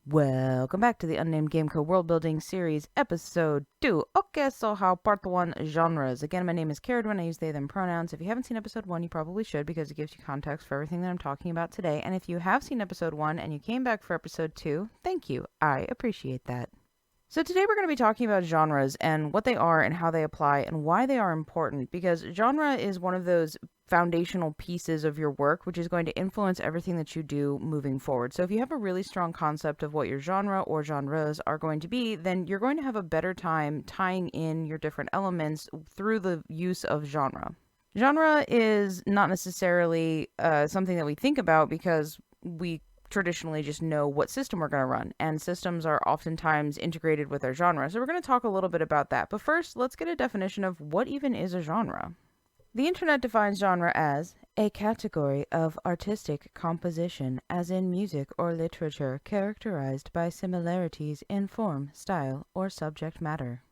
Welcome back to the Unnamed Game Co. World Building Series, Episode 2. Okay, so how Part 1 Genres. Again, my name is Caradwin. I use they, them pronouns. If you haven't seen Episode 1, you probably should because it gives you context for everything that I'm talking about today. And if you have seen Episode 1 and you came back for Episode 2, thank you. I appreciate that. So today we're going to be talking about genres and what they are and how they apply and why they are important, because genre is one of those foundational pieces of your work which is going to influence everything that you do moving forward. So if you have a really strong concept of what your genre or genres are going to be, then you're going to have a better time tying in your different elements through the use of genre. Genre is not necessarily something that we think about because we traditionally just know what system we're going to run, and systems are oftentimes integrated with our genre. So we're going to talk a little bit about that. But first, let's get a definition of what even is a genre. The internet defines genre as a category of artistic composition, as in music or literature, characterized by similarities in form, style, or subject matter.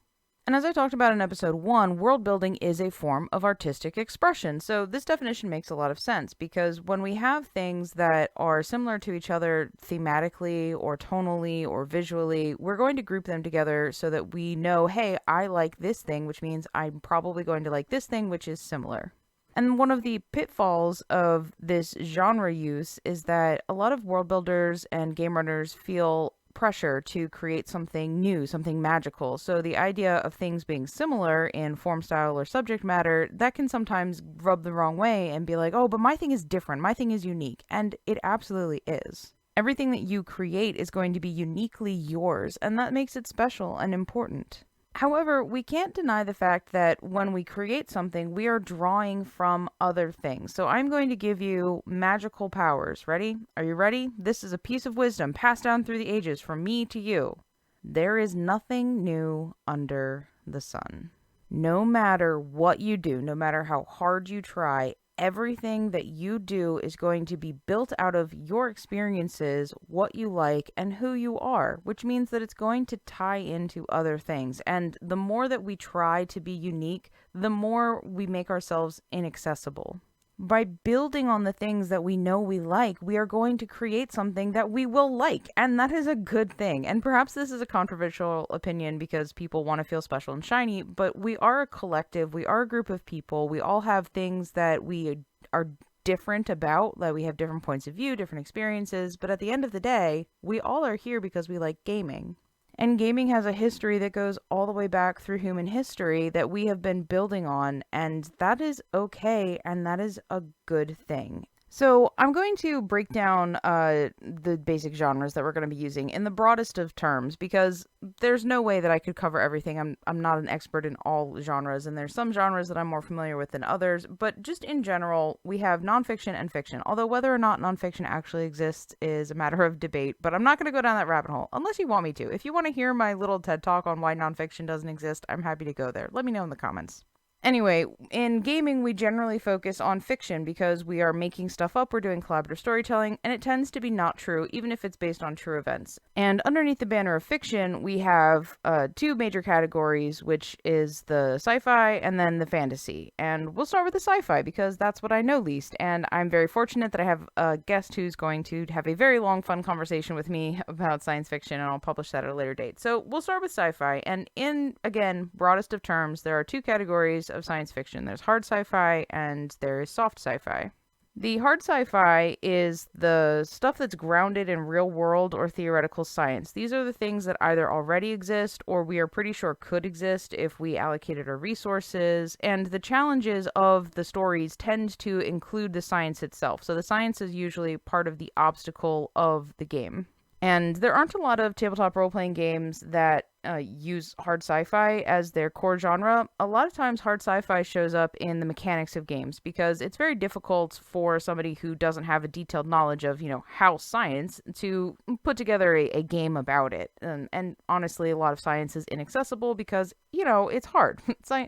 And as I talked about in Episode 1, world building is a form of artistic expression. So this definition makes a lot of sense because when we have things that are similar to each other thematically or tonally or visually, we're going to group them together so that we know, hey, I like this thing, which means I'm probably going to like this thing, which is similar. And one of the pitfalls of this genre use is that a lot of world builders and game runners feel pressure to create something new, something magical. So the idea of things being similar in form, style, or subject matter, that can sometimes rub the wrong way and be like, oh, but my thing is different. My thing is unique. And it absolutely is. Everything that you create is going to be uniquely yours, and that makes it special and important. However, we can't deny the fact that when we create something, we are drawing from other things. So I'm going to give you magical powers. Ready? Are you ready? This is a piece of wisdom passed down through the ages from me to you. There is nothing new under the sun. No matter what you do, no matter how hard you try, everything that you do is going to be built out of your experiences, what you like, and who you are, which means that it's going to tie into other things. And the more that we try to be unique, the more we make ourselves inaccessible. By building on the things that we know we like, we are going to create something that we will like, and that is a good thing. And perhaps this is a controversial opinion because people want to feel special and shiny, but we are a collective, we are a group of people, we all have things that we are different about, that we have different points of view, different experiences, but at the end of the day, we all are here because we like gaming. And gaming has a history that goes all the way back through human history that we have been building on, and that is okay, and that is a good thing. So I'm going to break down the basic genres that we're going to be using in the broadest of terms, because there's no way that I could cover everything. I'm not an expert in all genres, and there's some genres that I'm more familiar with than others, but just in general, we have nonfiction and fiction, although whether or not nonfiction actually exists is a matter of debate, but I'm not going to go down that rabbit hole, unless you want me to. If you want to hear my little TED Talk on why nonfiction doesn't exist, I'm happy to go there. Let me know in the comments. Anyway, in gaming, we generally focus on fiction because we are making stuff up, we're doing collaborative storytelling, and it tends to be not true, even if it's based on true events. And underneath the banner of fiction, we have two major categories, which is the sci-fi and then the fantasy. And we'll start with the sci-fi because that's what I know least, and I'm very fortunate that I have a guest who's going to have a very long, fun conversation with me about science fiction, and I'll publish that at a later date. So we'll start with sci-fi, and in, again, broadest of terms, there are two categories of science fiction. There's hard sci-fi and there is soft sci-fi. The hard sci-fi is the stuff that's grounded in real world or theoretical science. These are the things that either already exist or we are pretty sure could exist if we allocated our resources. And the challenges of the stories tend to include the science itself. So the science is usually part of the obstacle of the game. And there aren't a lot of tabletop role-playing games that use hard sci-fi as their core genre. A lot of times hard sci-fi shows up in the mechanics of games because it's very difficult for somebody who doesn't have a detailed knowledge of, how science to put together a game about it. And honestly, a lot of science is inaccessible because, it's hard.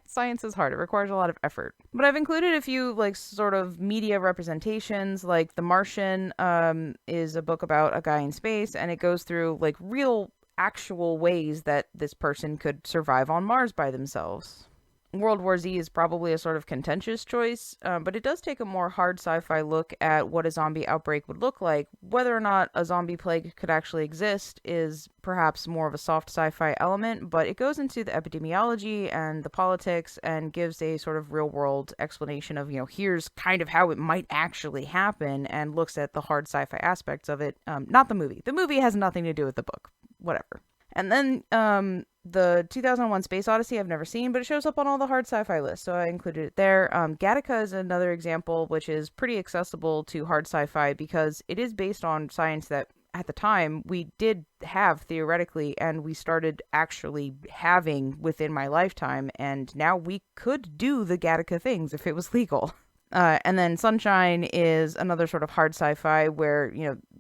Science is hard. It requires a lot of effort. But I've included a few sort of media representations, like The Martian is a book about a guy in space, and it goes through real actual ways that this person could survive on Mars by themselves. World War Z is probably a sort of contentious choice, but it does take a more hard sci-fi look at what a zombie outbreak would look like. Whether or not a zombie plague could actually exist is perhaps more of a soft sci-fi element, but it goes into the epidemiology and the politics and gives a sort of real-world explanation of, here's kind of how it might actually happen, and looks at the hard sci-fi aspects of it. Not the movie. The movie has nothing to do with the book. Whatever. And then the 2001 Space Odyssey I've never seen, but it shows up on all the hard sci-fi lists, so I included it there. Gattaca is another example which is pretty accessible to hard sci-fi because it is based on science that at the time we did have theoretically, and we started actually having within my lifetime, and now we could do the Gattaca things if it was legal. And then Sunshine is another sort of hard sci-fi where,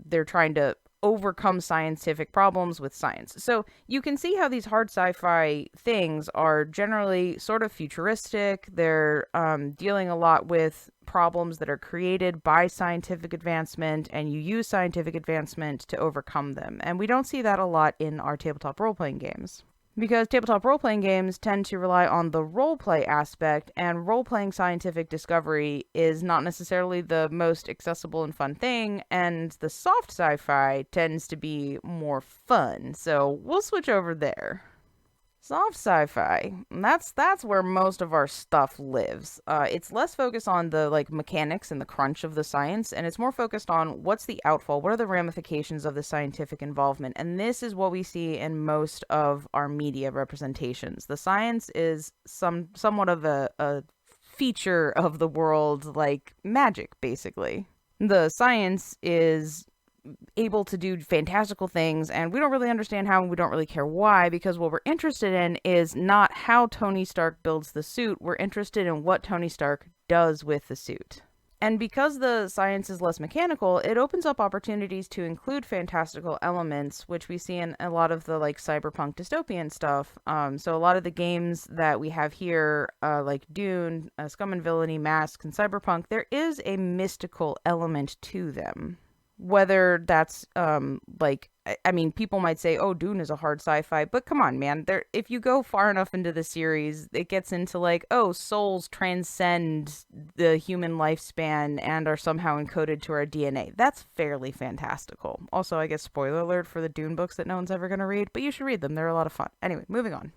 they're trying to overcome scientific problems with science. So you can see how these hard sci-fi things are generally sort of futuristic. They're dealing a lot with problems that are created by scientific advancement, and you use scientific advancement to overcome them. And we don't see that a lot in our tabletop role-playing games, because tabletop role-playing games tend to rely on the role-play aspect, and role-playing scientific discovery is not necessarily the most accessible and fun thing, and the soft sci-fi tends to be more fun, so we'll switch over there. Soft sci-fi, that's where most of our stuff lives. It's less focused on the mechanics and the crunch of the science, and it's more focused on what's the outfall, what are the ramifications of the scientific involvement, and this is what we see in most of our media representations. The science is somewhat of a feature of the world, like magic, basically. The science is able to do fantastical things, and we don't really understand how, and we don't really care why, because what we're interested in is not how Tony Stark builds the suit, we're interested in what Tony Stark does with the suit. And because the science is less mechanical, it opens up opportunities to include fantastical elements, which we see in a lot of the cyberpunk dystopian stuff. So a lot of the games that we have here, like Dune, Scum and Villainy, Mask, and Cyberpunk, there is a mystical element to them. Whether that's, people might say, oh, Dune is a hard sci-fi, but come on, man. If you go far enough into the series, it gets into souls transcend the human lifespan and are somehow encoded to our DNA. That's fairly fantastical. Also, I guess spoiler alert for the Dune books that no one's ever going to read, but you should read them. They're a lot of fun. Anyway, moving on.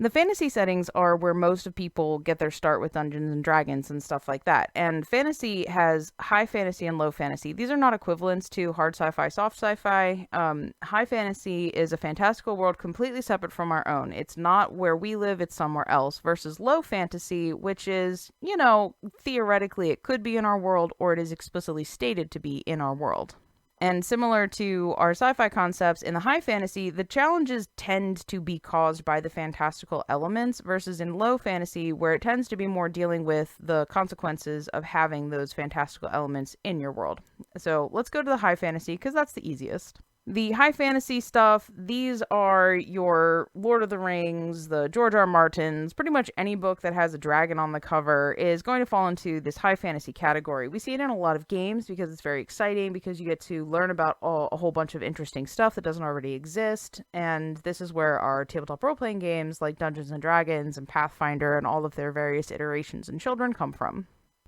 The fantasy settings are where most of people get their start with Dungeons and Dragons and stuff like that. And fantasy has high fantasy and low fantasy. These are not equivalents to hard sci-fi, soft sci-fi. High fantasy is a fantastical world completely separate from our own. It's not where we live, it's somewhere else. Versus low fantasy, which is, theoretically it could be in our world, or it is explicitly stated to be in our world. And similar to our sci-fi concepts, in the high fantasy, the challenges tend to be caused by the fantastical elements, versus in low fantasy, where it tends to be more dealing with the consequences of having those fantastical elements in your world. So let's go to the high fantasy, because that's the easiest. The high fantasy stuff, these are your Lord of the Rings, the George R. R. Martins, pretty much any book that has a dragon on the cover is going to fall into this high fantasy category. We see it in a lot of games because it's very exciting, because you get to learn about a whole bunch of interesting stuff that doesn't already exist, and this is where our tabletop role-playing games like Dungeons and Dragons and Pathfinder and all of their various iterations and children come from.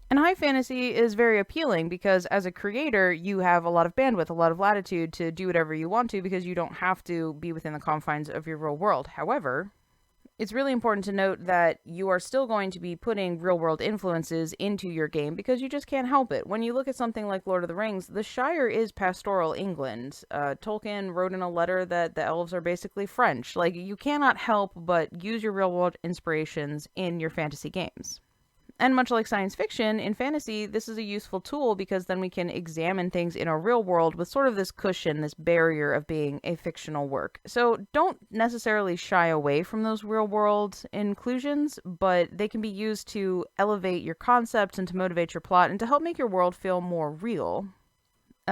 And high fantasy is very appealing because as a creator, you have a lot of bandwidth, a lot of latitude to do whatever you want to, because you don't have to be within the confines of your real world. However, it's really important to note that you are still going to be putting real world influences into your game because you just can't help it. When you look at something like Lord of the Rings, the Shire is pastoral England. Tolkien wrote in a letter that the elves are basically French. You cannot help but use your real world inspirations in your fantasy games. And much like science fiction, in fantasy, this is a useful tool because then we can examine things in our real world with sort of this cushion, this barrier of being a fictional work. So don't necessarily shy away from those real world inclusions, but they can be used to elevate your concepts and to motivate your plot and to help make your world feel more real.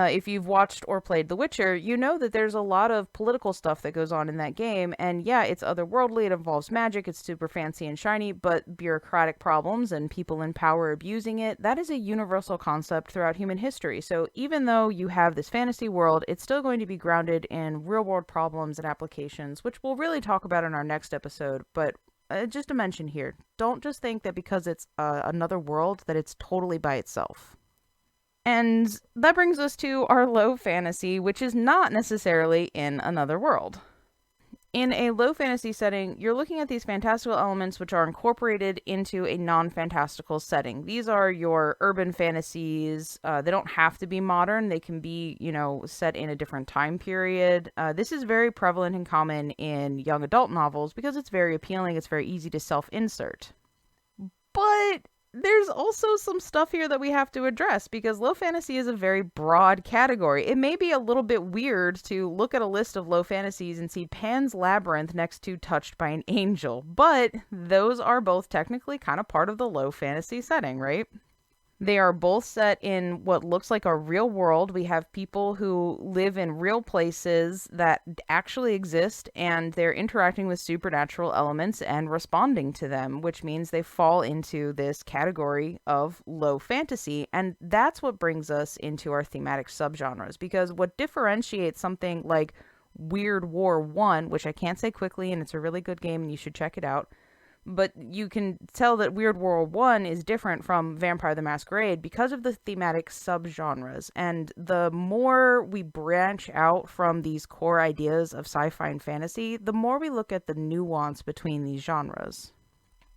If you've watched or played The Witcher, you know that there's a lot of political stuff that goes on in that game, and yeah, it's otherworldly, it involves magic, it's super fancy and shiny, but bureaucratic problems and people in power abusing it, that is a universal concept throughout human history. So even though you have this fantasy world, it's still going to be grounded in real-world problems and applications, which we'll really talk about in our next episode, but just a mention here. Don't just think that because it's another world that it's totally by itself. And that brings us to our low fantasy, which is not necessarily in another world. In a low fantasy setting, you're looking at these fantastical elements which are incorporated into a non-fantastical setting. These are your urban fantasies. They don't have to be modern. They can be, set in a different time period. This is very prevalent and common in young adult novels because it's very appealing. It's very easy to self-insert. But there's also some stuff here that we have to address because low fantasy is a very broad category. It may be a little bit weird to look at a list of low fantasies and see Pan's Labyrinth next to Touched by an Angel, but those are both technically kind of part of the low fantasy setting, right? They are both set in what looks like a real world. We have people who live in real places that actually exist, and they're interacting with supernatural elements and responding to them, which means they fall into this category of low fantasy. And that's what brings us into our thematic subgenres, because what differentiates something like Weird War 1, which I can't say quickly, and it's a really good game and you should check it out, but you can tell that Weird World 1 is different from Vampire the Masquerade because of the thematic subgenres. And the more we branch out from these core ideas of sci-fi and fantasy, the more we look at the nuance between these genres.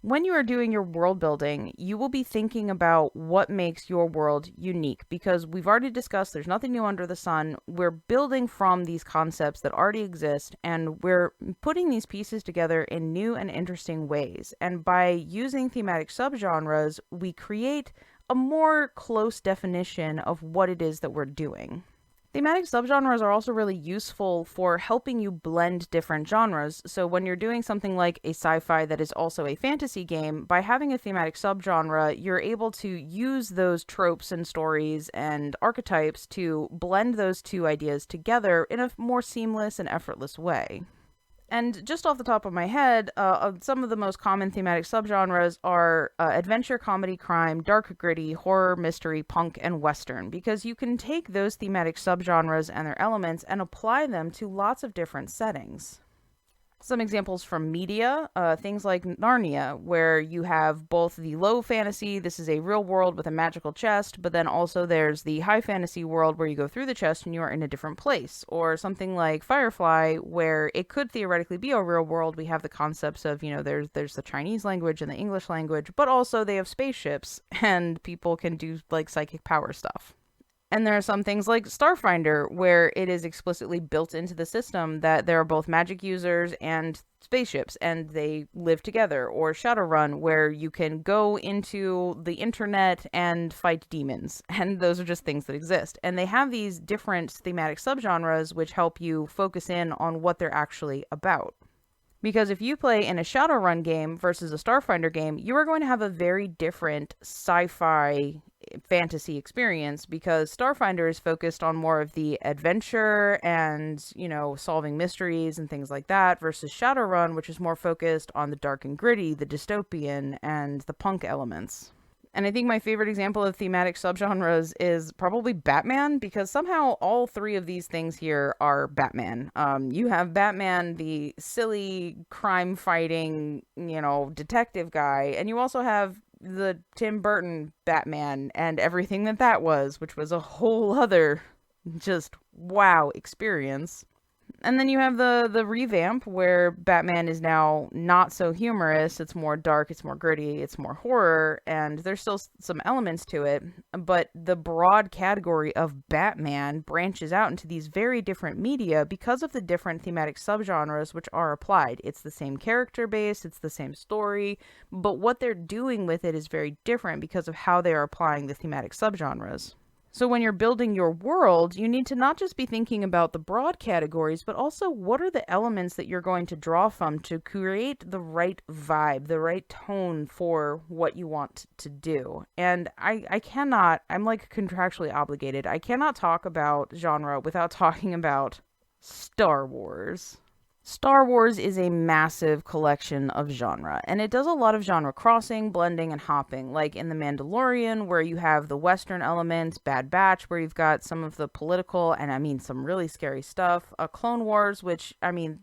When you are doing your world building, you will be thinking about what makes your world unique, because we've already discussed there's nothing new under the sun. We're building from these concepts that already exist, and we're putting these pieces together in new and interesting ways. And by using thematic subgenres, we create a more close definition of what it is that we're doing. Thematic subgenres are also really useful for helping you blend different genres. So when you're doing something like a sci-fi that is also a fantasy game, by having a thematic subgenre, you're able to use those tropes and stories and archetypes to blend those two ideas together in a more seamless and effortless way. And just off the top of my head, some of the most common thematic subgenres are adventure, comedy, crime, dark, gritty, horror, mystery, punk, and western, because you can take those thematic subgenres and their elements and apply them to lots of different settings. Some examples from media, things like Narnia, where you have both the low fantasy, this is a real world with a magical chest, but then also there's the high fantasy world where you go through the chest and you are in a different place. Or something like Firefly, where it could theoretically be a real world. We have the concepts of, there's the Chinese language and the English language, but also they have spaceships and people can do like psychic power stuff. And there are some things like Starfinder, where it is explicitly built into the system that there are both magic users and spaceships, and they live together. Or Shadowrun, where you can go into the internet and fight demons. And those are just things that exist. And they have these different thematic subgenres which help you focus in on what they're actually about. Because if you play in a Shadowrun game versus a Starfinder game, you are going to have a very different sci-fi fantasy experience, because Starfinder is focused on more of the adventure and, solving mysteries and things like that, versus Shadowrun, which is more focused on the dark and gritty, the dystopian, and the punk elements. And I think my favorite example of thematic subgenres is probably Batman, because somehow all three of these things here are Batman. You have Batman, the silly crime-fighting, detective guy, and you also have the Tim Burton Batman and everything that was, which was a whole other just wow experience. And then you have the revamp where Batman is now not so humorous. It's more dark, it's more gritty, it's more horror, and there's still some elements to it. But the broad category of Batman branches out into these very different media because of the different thematic subgenres which are applied. It's the same character base, it's the same story, but what they're doing with it is very different because of how they are applying the thematic subgenres. So when you're building your world, you need to not just be thinking about the broad categories, but also what are the elements that you're going to draw from to create the right vibe, the right tone for what you want to do. And I cannot, I'm like contractually obligated, I cannot talk about genre without talking about Star Wars. Star Wars is a massive collection of genre, and it does a lot of genre crossing, blending, and hopping, like in The Mandalorian, where you have the Western elements, Bad Batch, where you've got some of the political and some really scary stuff, Clone Wars, which,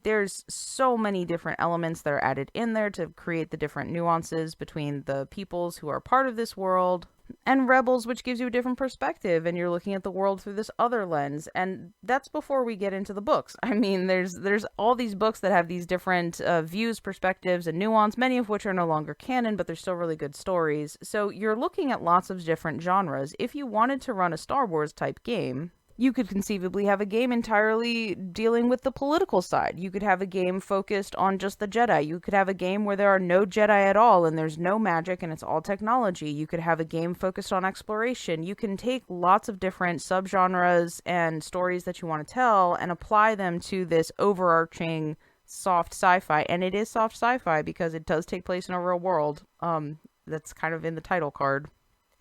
there's so many different elements that are added in there to create the different nuances between the peoples who are part of this world, and Rebels, which gives you a different perspective, and you're looking at the world through this other lens. And that's before we get into the books. There's all these books that have these different views, perspectives, and nuance, many of which are no longer canon, but they're still really good stories. So you're looking at lots of different genres. If you wanted to run a Star Wars type game, you could conceivably have a game entirely dealing with the political side. You could have a game focused on just the Jedi. You could have a game where there are no Jedi at all and there's no magic and it's all technology. You could have a game focused on exploration. You can take lots of different subgenres and stories that you want to tell and apply them to this overarching soft sci-fi. And it is soft sci-fi because it does take place in a real world. That's kind of in the title card.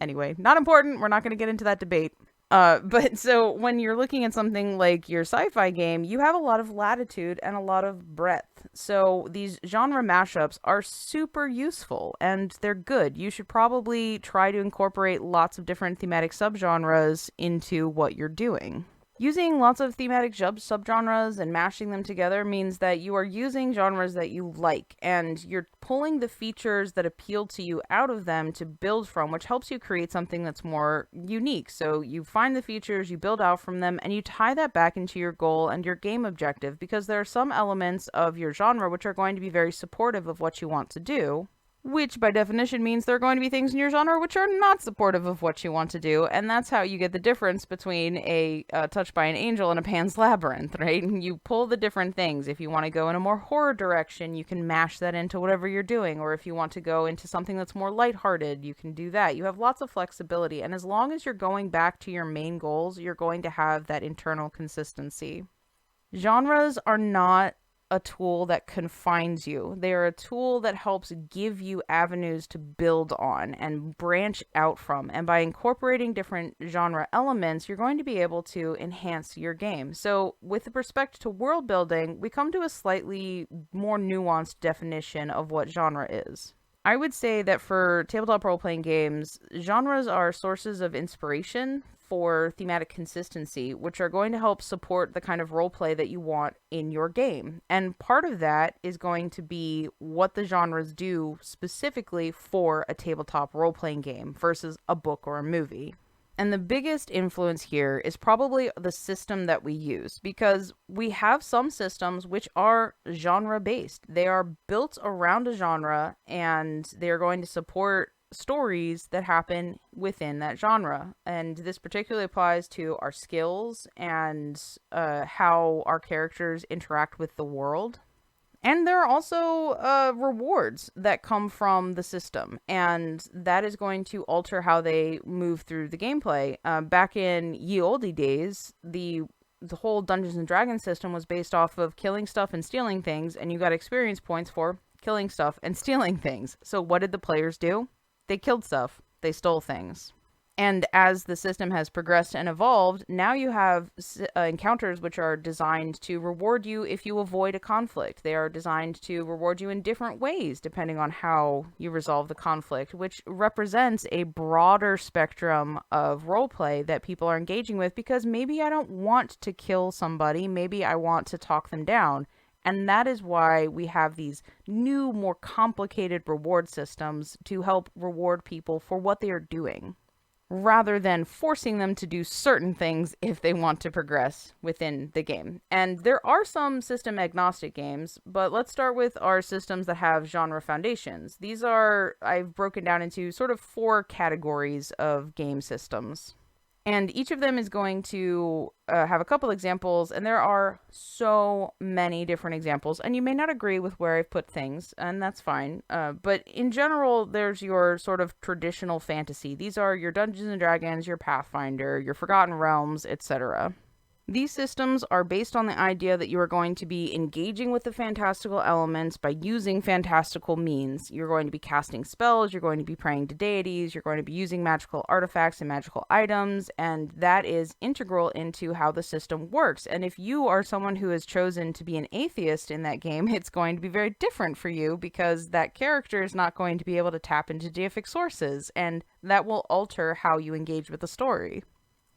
Anyway, not important. We're not going to get into that debate. But so when you're looking at something like your sci-fi game, you have a lot of latitude and a lot of breadth. So these genre mashups are super useful and they're good. You should probably try to incorporate lots of different thematic subgenres into what you're doing. Using lots of thematic subgenres and mashing them together means that you are using genres that you like, and you're pulling the features that appeal to you out of them to build from, which helps you create something that's more unique. So you find the features, you build out from them, and you tie that back into your goal and your game objective, because there are some elements of your genre which are going to be very supportive of what you want to do, which by definition means there are going to be things in your genre which are not supportive of what you want to do, and that's how you get the difference between a Touched by an Angel and a Pan's Labyrinth, right? You pull the different things. If you want to go in a more horror direction, you can mash that into whatever you're doing, or if you want to go into something that's more lighthearted, you can do that. You have lots of flexibility, and as long as you're going back to your main goals, you're going to have that internal consistency. Genres are not a tool that confines you. They are a tool that helps give you avenues to build on and branch out from. And by incorporating different genre elements, you're going to be able to enhance your game. So with respect to world building, we come to a slightly more nuanced definition of what genre is. I would say that for tabletop role-playing games, genres are sources of inspiration for thematic consistency, which are going to help support the kind of roleplay that you want in your game. And part of that is going to be what the genres do specifically for a tabletop role-playing game versus a book or a movie. And the biggest influence here is probably the system that we use, because we have some systems which are genre-based. They are built around a genre, and they're going to support stories that happen within that genre. And this particularly applies to our skills and how our characters interact with the world. And there are also rewards that come from the system, and that is going to alter how they move through the gameplay. Back in ye olde days, the whole Dungeons and Dragons system was based off of killing stuff and stealing things, and you got experience points for killing stuff and stealing things. So what did the players do? They killed stuff. They stole things. And as the system has progressed and evolved, now you have encounters which are designed to reward you if you avoid a conflict. They are designed to reward you in different ways depending on how you resolve the conflict, which represents a broader spectrum of roleplay that people are engaging with, because maybe I don't want to kill somebody, maybe I want to talk them down. And that is why we have these new, more complicated reward systems to help reward people for what they are doing, rather than forcing them to do certain things if they want to progress within the game. And there are some system agnostic games, but let's start with our systems that have genre foundations. These are, I've broken down into sort of 4 categories of game systems. And each of them is going to have a couple examples, and there are so many different examples, and you may not agree with where I've put things, and that's fine. But in general, there's your sort of traditional fantasy. These are your Dungeons and Dragons, your Pathfinder, your Forgotten Realms, etc. These systems are based on the idea that you are going to be engaging with the fantastical elements by using fantastical means. You're going to be casting spells, you're going to be praying to deities, you're going to be using magical artifacts and magical items, and that is integral into how the system works. And if you are someone who has chosen to be an atheist in that game, it's going to be very different for you because that character is not going to be able to tap into deific sources, and that will alter how you engage with the story.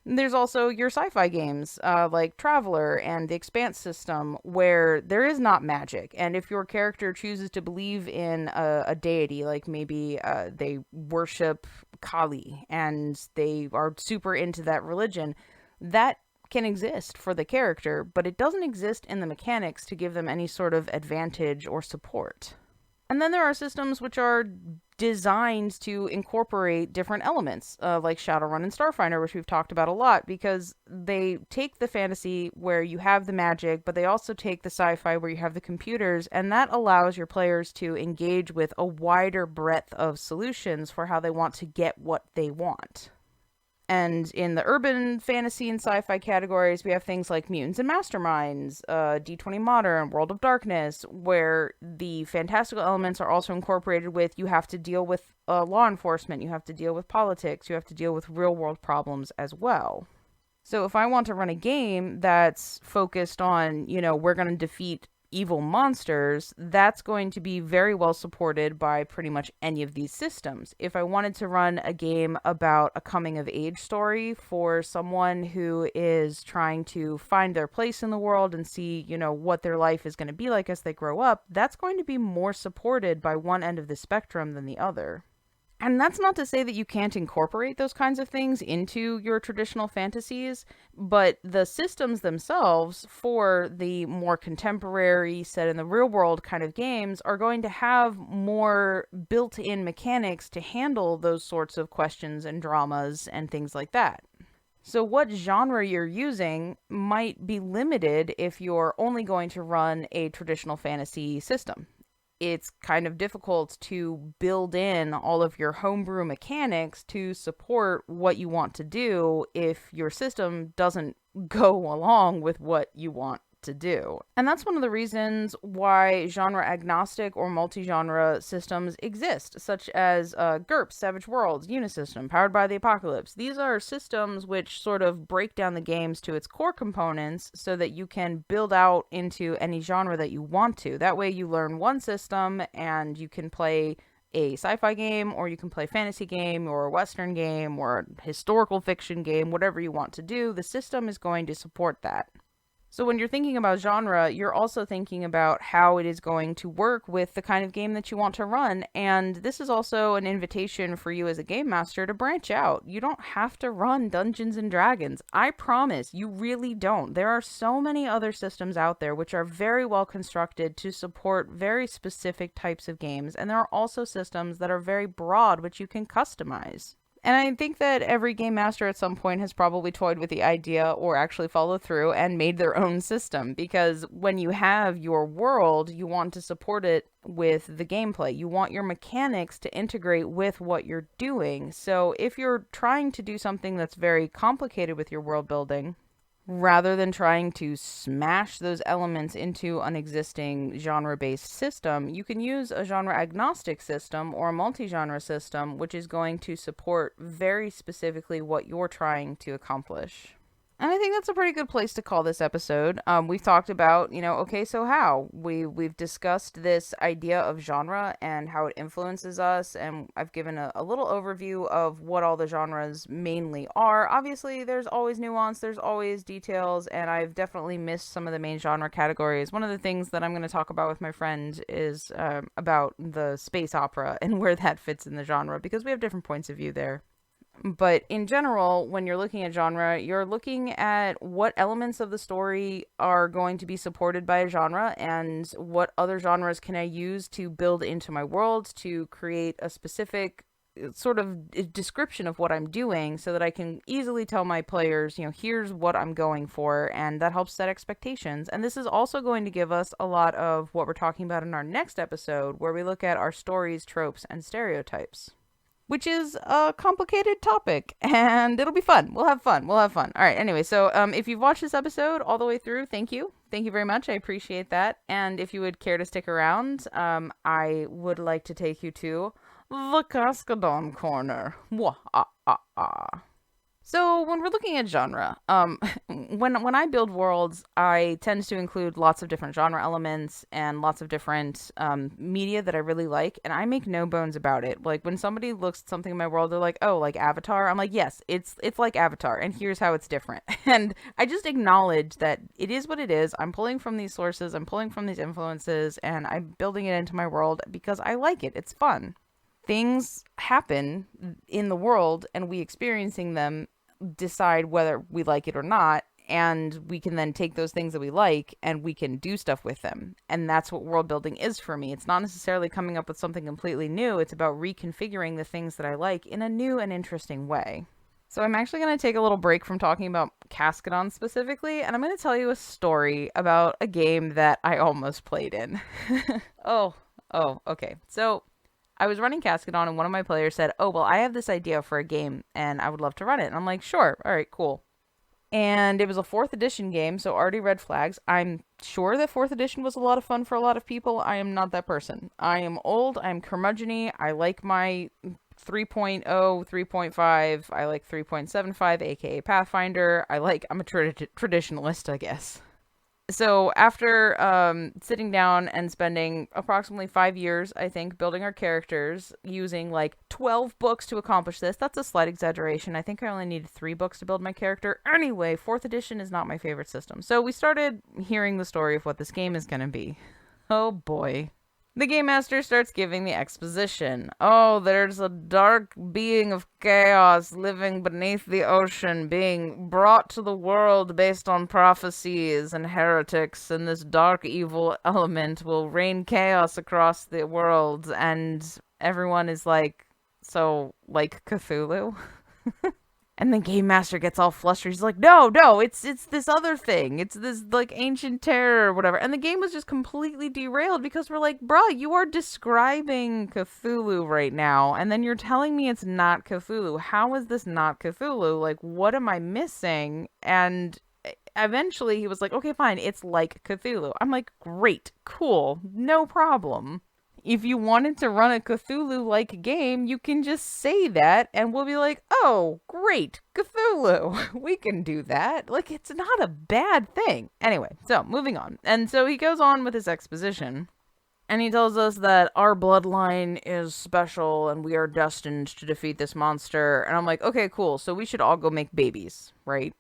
There's also your sci-fi games, like Traveler and the Expanse system, where there is not magic. And if your character chooses to believe in a deity, like maybe they worship Kali and they are super into that religion, that can exist for the character, but it doesn't exist in the mechanics to give them any sort of advantage or support. And then there are systems which are designed to incorporate different elements, like Shadowrun and Starfinder, which we've talked about a lot, because they take the fantasy where you have the magic, but they also take the sci-fi where you have the computers, and that allows your players to engage with a wider breadth of solutions for how they want to get what they want. And in the urban fantasy and sci-fi categories, we have things like Mutants and Masterminds, D20 Modern, World of Darkness, where the fantastical elements are also incorporated with you have to deal with law enforcement, you have to deal with politics, you have to deal with real-world problems as well. So if I want to run a game that's focused on, we're going to defeat evil monsters, that's going to be very well supported by pretty much any of these systems. If I wanted to run a game about a coming of age story for someone who is trying to find their place in the world and see, what their life is going to be like as they grow up, that's going to be more supported by one end of the spectrum than the other. And that's not to say that you can't incorporate those kinds of things into your traditional fantasies, but the systems themselves for the more contemporary, set in the real world kind of games are going to have more built-in mechanics to handle those sorts of questions and dramas and things like that. So what genre you're using might be limited if you're only going to run a traditional fantasy system. It's kind of difficult to build in all of your homebrew mechanics to support what you want to do if your system doesn't go along with what you want to do. And that's one of the reasons why genre agnostic or multi-genre systems exist, such as GURPS, Savage Worlds, Unisystem, Powered by the Apocalypse. These are systems which sort of break down the games to its core components so that you can build out into any genre that you want to. That way you learn one system and you can play a sci-fi game, or you can play a fantasy game, or a western game, or a historical fiction game, whatever you want to do. The system is going to support that. So when you're thinking about genre, you're also thinking about how it is going to work with the kind of game that you want to run. And this is also an invitation for you as a game master to branch out. You don't have to run Dungeons and Dragons. I promise, you really don't. There are so many other systems out there which are very well constructed to support very specific types of games. And there are also systems that are very broad, which you can customize. And I think that every game master at some point has probably toyed with the idea or actually followed through and made their own system, because when you have your world, you want to support it with the gameplay. You want your mechanics to integrate with what you're doing. So if you're trying to do something that's very complicated with your world building, rather than trying to smash those elements into an existing genre-based system, you can use a genre-agnostic system or a multi-genre system, which is going to support very specifically what you're trying to accomplish. And I think that's a pretty good place to call this episode. We've talked about, okay, so how? We've discussed this idea of genre and how it influences us, and I've given a little overview of what all the genres mainly are. Obviously, there's always nuance, there's always details, and I've definitely missed some of the main genre categories. One of the things that I'm going to talk about with my friend is about the space opera and where that fits in the genre, because we have different points of view there. But in general, when you're looking at genre, you're looking at what elements of the story are going to be supported by a genre and what other genres can I use to build into my world to create a specific sort of description of what I'm doing so that I can easily tell my players, here's what I'm going for, and that helps set expectations. And this is also going to give us a lot of what we're talking about in our next episode, where we look at our stories, tropes, and stereotypes. which is a complicated topic, and it'll be fun. We'll have fun. All right, anyway, so if you've watched this episode all the way through, thank you. Thank you very much. I appreciate that. And if you would care to stick around, I would like to take you to the Cascadon Corner. Wah, ah, ah, ah. So when we're looking at genre, when I build worlds, I tend to include lots of different genre elements and lots of different media that I really like, and I make no bones about it. Like when somebody looks at something in my world, they're like, "Oh, like Avatar." I'm like, "Yes, it's like Avatar, and here's how it's different." And I just acknowledge that it is what it is. I'm pulling from these sources, I'm pulling from these influences, and I'm building it into my world because I like it. It's fun. Things happen in the world, and we experiencing them decide whether we like it or not, and we can then take those things that we like and we can do stuff with them. And that's what world building is for me. It's not necessarily coming up with something completely new. It's about reconfiguring the things that I like in a new and interesting way. So I'm actually going to take a little break from talking about Cascadon specifically, and I'm going to tell you a story about a game that I almost played in. Okay. So I was running Cascadon, and one of my players said, "Oh, well, I have this idea for a game, and I would love to run it." And I'm like, "Sure. All right, cool." And it was a 4th edition game, so already red flags. I'm sure that 4th edition was a lot of fun for a lot of people. I am not that person. I am old. I'm curmudgeon-y. I like my 3.0, 3.5. I like 3.75, aka Pathfinder. I'm a traditionalist, I guess. So after sitting down and spending approximately 5 years, I think, building our characters, using like 12 books to accomplish this. That's a slight exaggeration. I think I only needed 3 books to build my character. Anyway, 4th edition is not my favorite system. So we started hearing the story of what this game is going to be. Oh boy. The Game Master starts giving the exposition. Oh, there's a dark being of chaos living beneath the ocean, being brought to the world based on prophecies and heretics, and this dark evil element will rain chaos across the world, and everyone is like, so, like Cthulhu? And the Game Master gets all flustered. He's like, no, it's this other thing. It's this, like, ancient terror or whatever. And the game was just completely derailed because we're like, bruh, you are describing Cthulhu right now. And then you're telling me it's not Cthulhu. How is this not Cthulhu? Like, what am I missing? And eventually he was like, okay, fine. It's like Cthulhu. I'm like, great, cool, no problem. If you wanted to run a Cthulhu-like game, you can just say that, and we'll be like, oh, great, Cthulhu. We can do that. Like, it's not a bad thing. Anyway, so, moving on. And so he goes on with his exposition, and he tells us that our bloodline is special, and we are destined to defeat this monster. And I'm like, okay, cool, so we should all go make babies, right?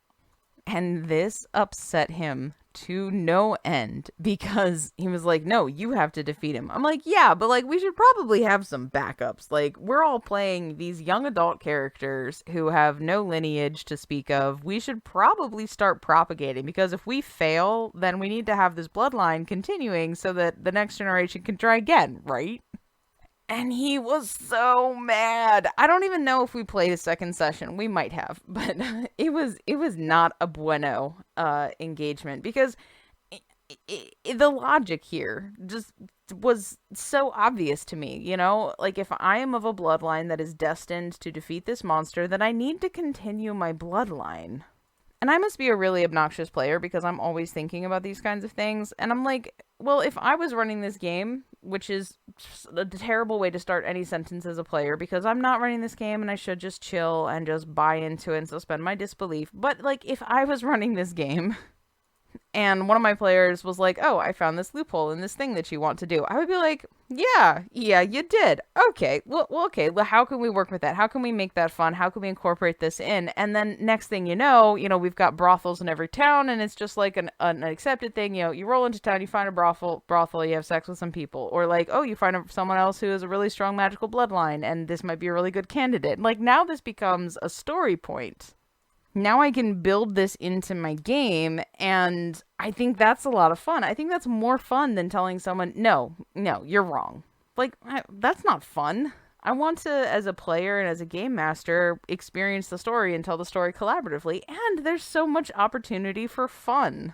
And this upset him to no end because he was like, no, you have to defeat him. I'm like, yeah, but like we should probably have some backups. Like we're all playing these young adult characters who have no lineage to speak of. We should probably start propagating because if we fail, then we need to have this bloodline continuing so that the next generation can try again, right? And he was so mad. I don't even know if we played a second session. We might have, but it was not a bueno engagement because the logic here just was so obvious to me, you know? Like, if I am of a bloodline that is destined to defeat this monster, then I need to continue my bloodline. And I must be a really obnoxious player because I'm always thinking about these kinds of things. And I'm like, well, if I was running this game, which is a terrible way to start any sentence as a player because I'm not running this game and I should just chill and just buy into it and suspend my disbelief. But, like, if I was running this game and one of my players was like, oh, I found this loophole in this thing that you want to do, I would be like, yeah, you did. Okay, well, okay, well, how can we work with that? How can we make that fun? How can we incorporate this in? And then next thing you know, we've got brothels in every town, and it's just like an accepted thing. You roll into town, you find a brothel, you have sex with some people. Or like, oh, you find someone else who has a really strong magical bloodline, and this might be a really good candidate. Like, now this becomes a story point. Now I can build this into my game, and I think that's a lot of fun. I think that's more fun than telling someone, no, you're wrong. Like, that's not fun. I want to, as a player and as a game master, experience the story and tell the story collaboratively, and there's so much opportunity for fun.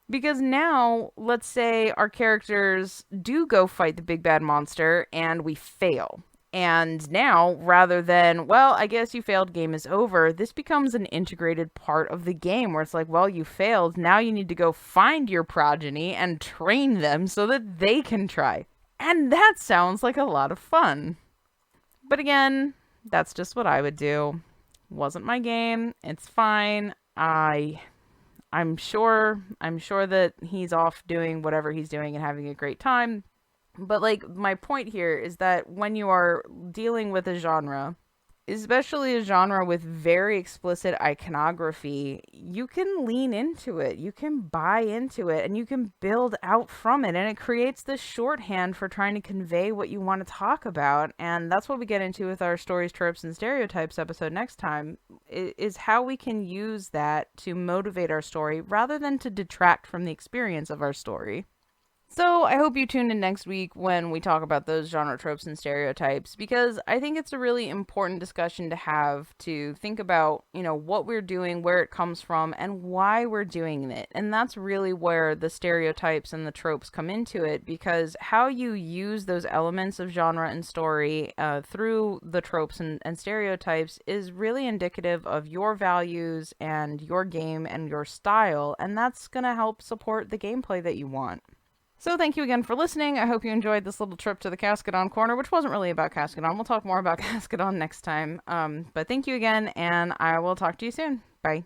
Because now, let's say our characters do go fight the big bad monster, and we fail. And now, rather than, well, I guess you failed, game is over, this becomes an integrated part of the game where it's like, well, you failed. Now you need to go find your progeny and train them so that they can try. And that sounds like a lot of fun. But again, that's just what I would do. Wasn't my game. It's fine. I'm sure that he's off doing whatever he's doing and having a great time. But like, my point here is that when you are dealing with a genre, especially a genre with very explicit iconography, you can lean into it, you can buy into it, and you can build out from it. And it creates this shorthand for trying to convey what you want to talk about. And that's what we get into with our stories, tropes, and stereotypes episode next time, is how we can use that to motivate our story rather than to detract from the experience of our story. So I hope you tune in next week when we talk about those genre tropes and stereotypes, because I think it's a really important discussion to have, to think about, what we're doing, where it comes from, and why we're doing it. And that's really where the stereotypes and the tropes come into it, because how you use those elements of genre and story through the tropes and stereotypes is really indicative of your values and your game and your style, and that's going to help support the gameplay that you want. So thank you again for listening. I hope you enjoyed this little trip to the Cascadon Corner, which wasn't really about Cascadon. We'll talk more about Cascadon next time. But thank you again, and I will talk to you soon. Bye.